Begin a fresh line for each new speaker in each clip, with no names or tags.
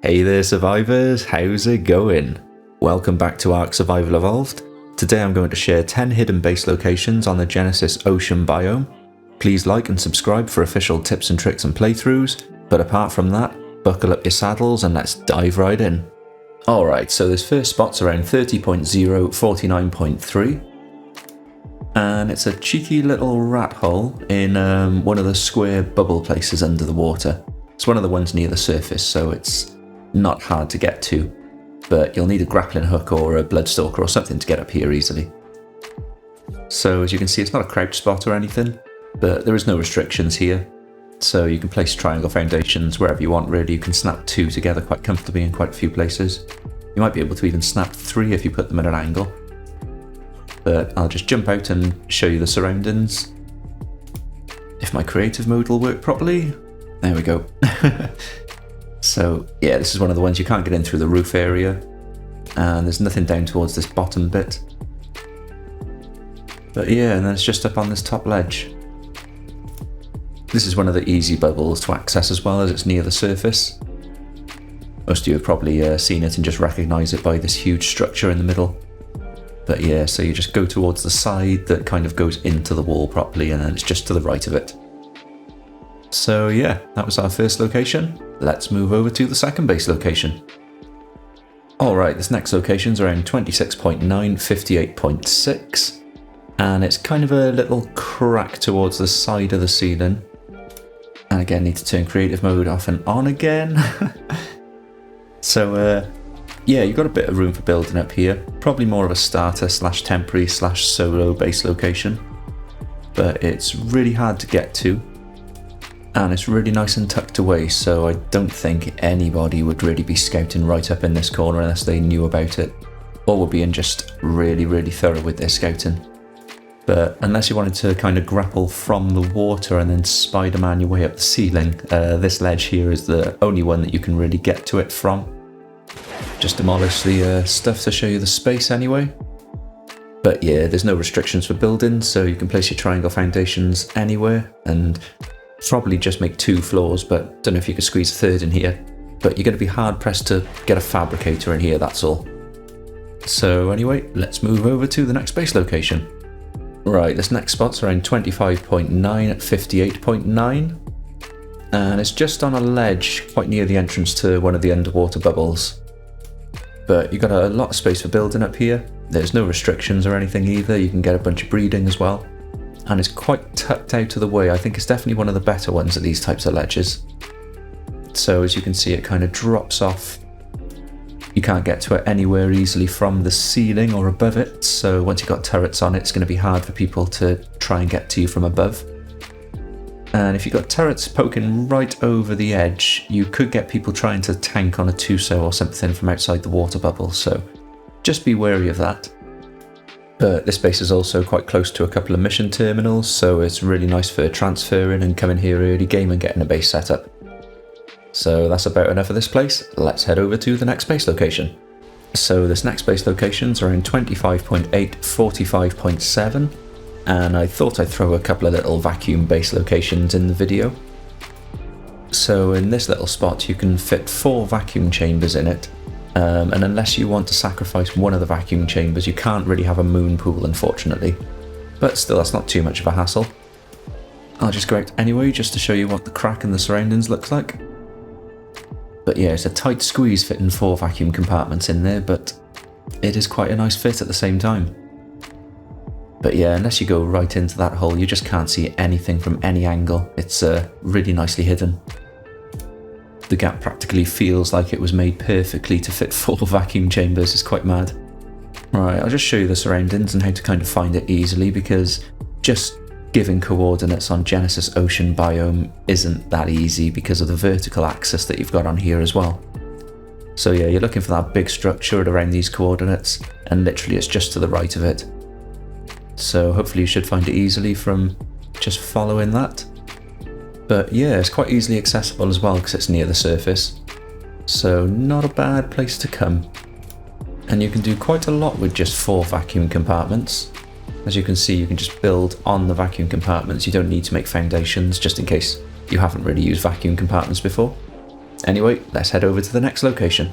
Hey there survivors, how's it going? Welcome back to ARK Survival Evolved. Today I'm going to share 10 hidden base locations on the Genesis Ocean biome. Please like and subscribe for official tips and tricks and playthroughs, but apart from that, buckle up your saddles and let's dive right in. Alright, so this first spot's around 30.0, 49.3. And it's a cheeky little rat hole in one of the square bubble places under the water. It's one of the ones near the surface, so it's not hard to get to, but you'll need a grappling hook or a bloodstalker or something to get up here easily. So as you can see, it's not a crouch spot or anything, but there is no restrictions here. So you can place triangle foundations wherever you want really. You can snap 2 together quite comfortably in quite a few places. You might be able to even snap 3 if you put them at an angle. But I'll just jump out and show you the surroundings. If my creative mode will work properly. There we go. So yeah, this is one of the ones you can't get in through the roof area, and there's nothing down towards this bottom bit. But yeah, and then it's just up on this top ledge. This is one of the easy bubbles to access as well, as it's near the surface. Most of you have probably seen it and just recognise it by this huge structure in the middle. But yeah, so you just go towards the side that kind of goes into the wall properly, and then it's just to the right of it. So yeah, that was our first location. Let's move over to the second base location. Alright, this next location's around 26.9, 58.6. And it's kind of a little crack towards the side of the ceiling. And again, need to turn creative mode off and on again. So yeah, you've got a bit of room for building up here. Probably more of a starter slash temporary slash solo base location. But it's really hard to get to. And it's really nice and tucked away, so I don't think anybody would really be scouting right up in this corner unless they knew about it, or were being just really thorough with their scouting. But unless you wanted to kind of grapple from the water and then Spider-Man your way up the ceiling, this ledge here is the only one that you can really get to it from. Just demolish the stuff to show you the space anyway. But yeah, there's no restrictions for building, so you can place your triangle foundations anywhere, and probably just make 2 floors, but don't know if you could squeeze a third in here. But you're going to be hard pressed to get a fabricator in here, that's all. So anyway, let's move over to the next base location. Right, this next spot's around 25.9 at 58.9. And it's just on a ledge quite near the entrance to one of the underwater bubbles. But you've got a lot of space for building up here. There's no restrictions or anything either. You can get a bunch of breeding as well. And it's quite tucked out of the way. I think it's definitely one of the better ones at these types of ledges. So as you can see, it kind of drops off. You can't get to it anywhere easily from the ceiling or above it, so once you've got turrets on it, it's going to be hard for people to try and get to you from above. And if you've got turrets poking right over the edge, you could get people trying to tank on a Tuso or something from outside the water bubble, so just be wary of that. But this base is also quite close to a couple of mission terminals, so it's really nice for transferring and coming here early game and getting a base set up. So that's about enough of this place. Let's head over to the next base location. So this next base location's around 25.8, 45.7, and I thought I'd throw a couple of little vacuum base locations in the video. So in this little spot you can fit 4 vacuum chambers in it. And unless you want to sacrifice one of the vacuum chambers, you can't really have a moon pool, unfortunately. But still, that's not too much of a hassle. I'll just go out anyway, just to show you what the crack in the surroundings looks like. But yeah, it's a tight squeeze fitting 4 vacuum compartments in there, but it is quite a nice fit at the same time. But yeah, unless you go right into that hole, you just can't see anything from any angle. It's really nicely hidden. The gap practically feels like it was made perfectly to fit 4 vacuum chambers. It's quite mad. Right, I'll just show you the surroundings and how to kind of find it easily, because just giving coordinates on Genesis Ocean biome isn't that easy because of the vertical axis that you've got on here as well. So yeah, you're looking for that big structure around these coordinates, and literally it's just to the right of it. So hopefully you should find it easily from just following that. But yeah, it's quite easily accessible as well because it's near the surface. So not a bad place to come. And you can do quite a lot with just 4 vacuum compartments. As you can see, you can just build on the vacuum compartments. You don't need to make foundations, just in case you haven't really used vacuum compartments before. Anyway, let's head over to the next location.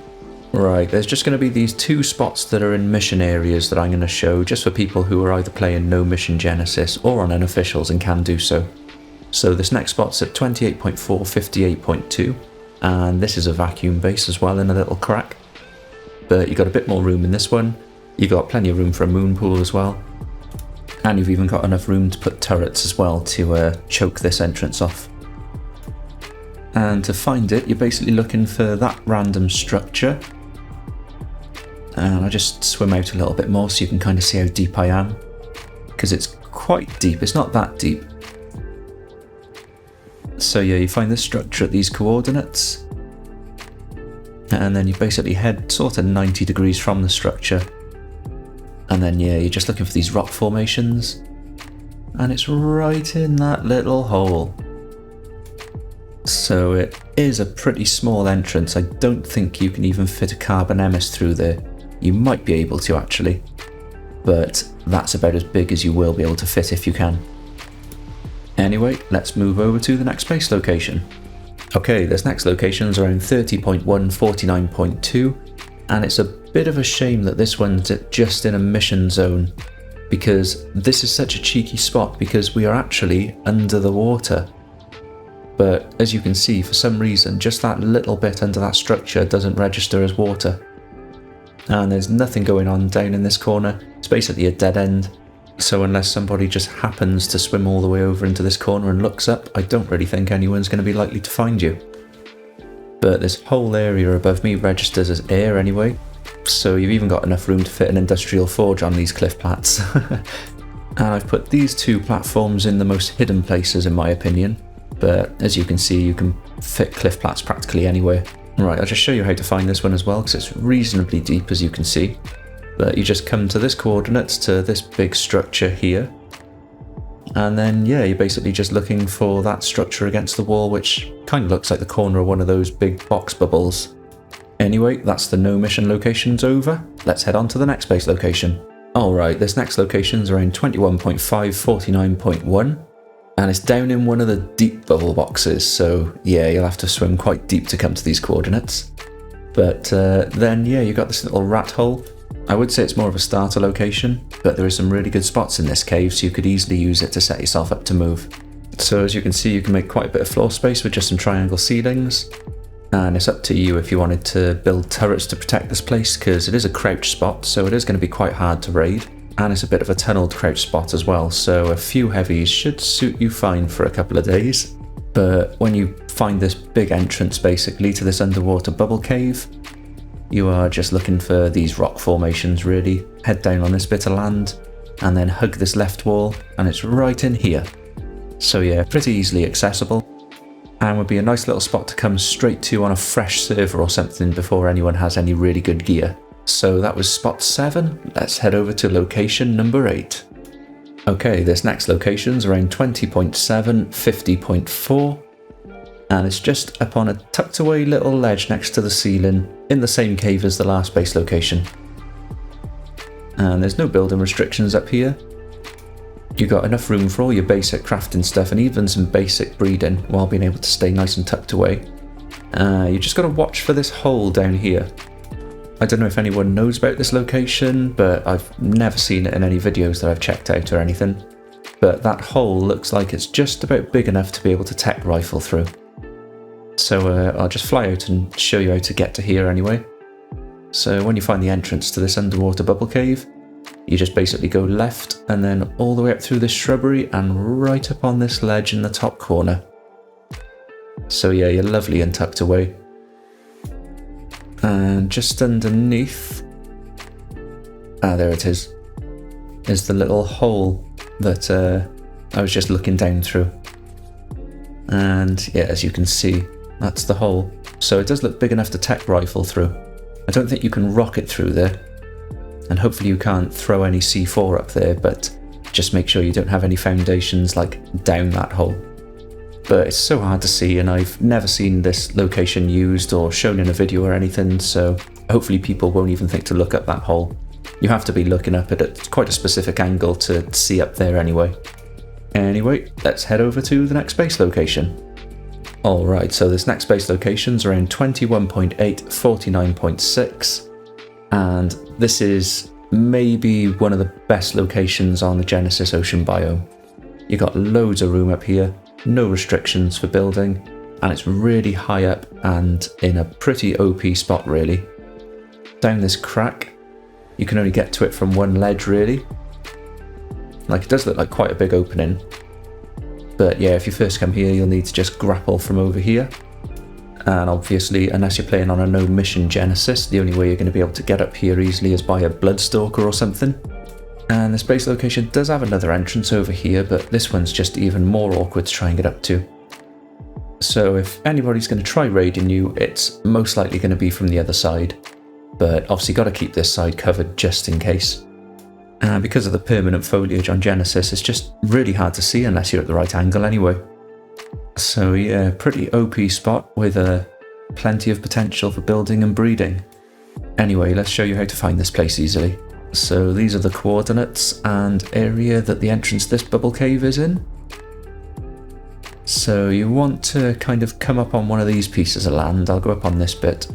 Right, there's just going to be these 2 spots that are in mission areas that I'm going to show just for people who are either playing no mission Genesis or on unofficials and can do so. So this next spot's at 28.4, 58.2, and this is a vacuum base as well in a little crack. But you've got a bit more room in this one, you've got plenty of room for a moon pool as well, and you've even got enough room to put turrets as well to choke this entrance off. And to find it, you're basically looking for that random structure. And I just swim out a little bit more so you can kind of see how deep I am, because it's quite deep, it's not that deep. So yeah, you find this structure at these coordinates, and then you basically head sort of 90 degrees from the structure, and then yeah, you're just looking for these rock formations, and it's right in that little hole. So it is a pretty small entrance. I don't think you can even fit a carbon emis through there. You might be able to actually, but that's about as big as you will be able to fit if you can. Anyway, let's move over to the next base location. Okay, this next location is around 30.1, 49.2, and it's a bit of a shame that this one's just in a mission zone, because this is such a cheeky spot because we are actually under the water. But as you can see, for some reason, just that little bit under that structure doesn't register as water. And there's nothing going on down in this corner. It's basically a dead end. So unless somebody just happens to swim all the way over into this corner and looks up, I don't really think anyone's going to be likely to find you. But this whole area above me registers as air anyway, so you've even got enough room to fit an industrial forge on these cliff plats. And I've put these 2 platforms in the most hidden places in my opinion, but as you can see, you can fit cliff plats practically anywhere. Right, I'll just show you how to find this one as well, because it's reasonably deep as you can see. But you just come to this coordinates, to this big structure here, and then yeah, you're basically just looking for that structure against the wall, which kind of looks like the corner of one of those big box bubbles. Anyway, that's the no mission locations over. Let's head on to the next base location. Alright, this next location's around 21.5, 49.1. And it's down in one of the deep bubble boxes, so yeah, you'll have to swim quite deep to come to these coordinates. But then yeah, you've got this little rat hole. I would say it's more of a starter location, but there are some really good spots in this cave, so you could easily use it to set yourself up to move. So as you can see, you can make quite a bit of floor space with just some triangle ceilings, and it's up to you if you wanted to build turrets to protect this place, because it is a crouch spot, so it is going to be quite hard to raid. And it's a bit of a tunneled crouch spot as well, so a few heavies should suit you fine for a couple of days. But when you find this big entrance basically to this underwater bubble cave, you are just looking for these rock formations really. Head down on this bit of land, and then hug this left wall, and it's right in here. So yeah, pretty easily accessible, and would be a nice little spot to come straight to on a fresh server or something before anyone has any really good gear. So that was spot 7, let's head over to location number 8. Okay, this next location's around 20.7, 50.4, and it's just up on a tucked away little ledge next to the ceiling in the same cave as the last base location. And there's no building restrictions up here. You've got enough room for all your basic crafting stuff and even some basic breeding while being able to stay nice and tucked away. You just got to watch for this hole down here. I don't know if anyone knows about this location, but I've never seen it in any videos that I've checked out or anything. But that hole looks like it's just about big enough to be able to tech rifle through. So I'll just fly out and show you how to get to here anyway. So when you find the entrance to this underwater bubble cave, you just basically go left and then all the way up through this shrubbery and right up on this ledge in the top corner. So yeah, you're lovely and tucked away. And just underneath, there it is the little hole that I was just looking down through. And yeah, as you can see, that's the hole. So it does look big enough to tech rifle through. I don't think you can rocket through there, and hopefully you can't throw any C4 up there, but just make sure you don't have any foundations like down that hole. But it's so hard to see, and I've never seen this location used or shown in a video or anything, so hopefully people won't even think to look up that hole. You have to be looking up at quite a specific angle to see up there anyway. Anyway, let's head over to the next base location. Alright, so this next base location's around 21.8, 49.6, and this is maybe one of the best locations on the Genesis Ocean biome. You got loads of room up here, no restrictions for building, and it's really high up and in a pretty OP spot really. Down this crack, you can only get to it from one ledge really. Like, it does look like quite a big opening. But yeah, if you first come here, you'll need to just grapple from over here. And obviously, unless you're playing on a no mission Genesis, the only way you're going to be able to get up here easily is by a Bloodstalker or something. And this base location does have another entrance over here, but this one's just even more awkward to try and get up to. So if anybody's going to try raiding you, it's most likely going to be from the other side. But obviously got to keep this side covered just in case. And because of the permanent foliage on Genesis, it's just really hard to see unless you're at the right angle anyway. So yeah, pretty OP spot with plenty of potential for building and breeding. Anyway, let's show you how to find this place easily. So these are the coordinates and area that the entrance to this bubble cave is in. So you want to kind of come up on one of these pieces of land. I'll go up on this bit.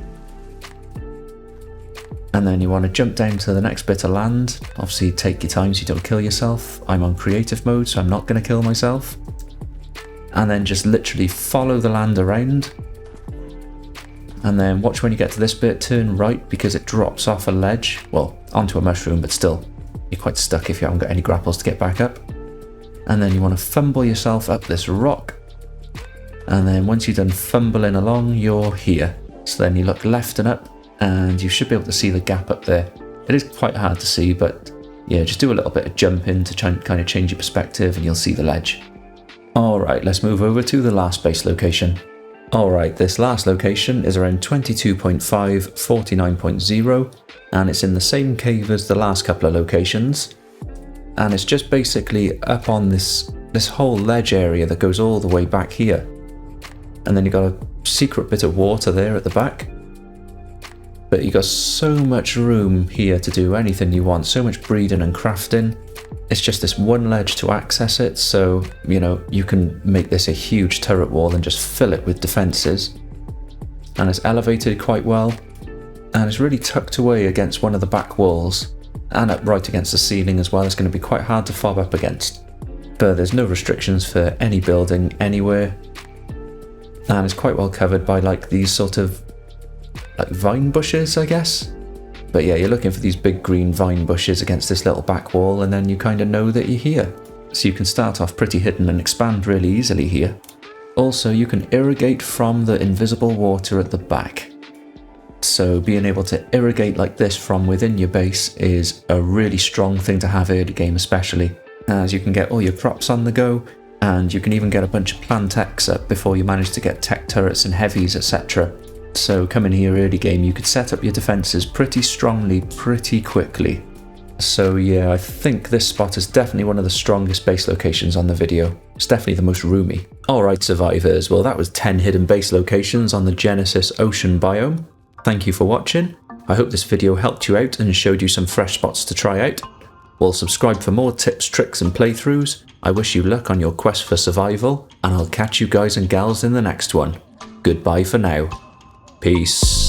And then you want to jump down to the next bit of land. Obviously take your time so you don't kill yourself. I'm on creative mode, so I'm not going to kill myself. And then just literally follow the land around. And then watch when you get to this bit, turn right because it drops off a ledge. Well, onto a mushroom, but still, you're quite stuck if you haven't got any grapples to get back up. And then you want to fumble yourself up this rock. And then once you've done fumbling along, you're here. So then you look left and up, and you should be able to see the gap up there. It is quite hard to see, but yeah, just do a little bit of jumping to try and kind of change your perspective and you'll see the ledge. Alright, let's move over to the last base location. Alright, this last location is around 22.5, 49.0, and it's in the same cave as the last couple of locations. And it's just basically up on this whole ledge area that goes all the way back here. And then you've got a secret bit of water there at the back. But you got so much room here to do anything you want, so much breeding and crafting. It's just this one ledge to access it, so, you know, you can make this a huge turret wall and just fill it with defences. And it's elevated quite well, and it's really tucked away against one of the back walls, and up right against the ceiling as well. It's going to be quite hard to fob up against. But there's no restrictions for any building anywhere, and it's quite well covered by like these sort of like vine bushes, I guess. But yeah, you're looking for these big green vine bushes against this little back wall, and then you kind of know that you're here. So you can start off pretty hidden and expand really easily here. Also, you can irrigate from the invisible water at the back. So being able to irrigate like this from within your base is a really strong thing to have early game especially, as you can get all your crops on the go, and you can even get a bunch of plant techs up before you manage to get tech turrets and heavies, etc. So coming here early game, you could set up your defences pretty strongly, pretty quickly. So yeah, I think this spot is definitely one of the strongest base locations on the video. It's definitely the most roomy. Alright survivors, well that was 10 hidden base locations on the Genesis Ocean biome. Thank you for watching. I hope this video helped you out and showed you some fresh spots to try out. Well, subscribe for more tips, tricks and playthroughs. I wish you luck on your quest for survival, and I'll catch you guys and gals in the next one. Goodbye for now. Peace.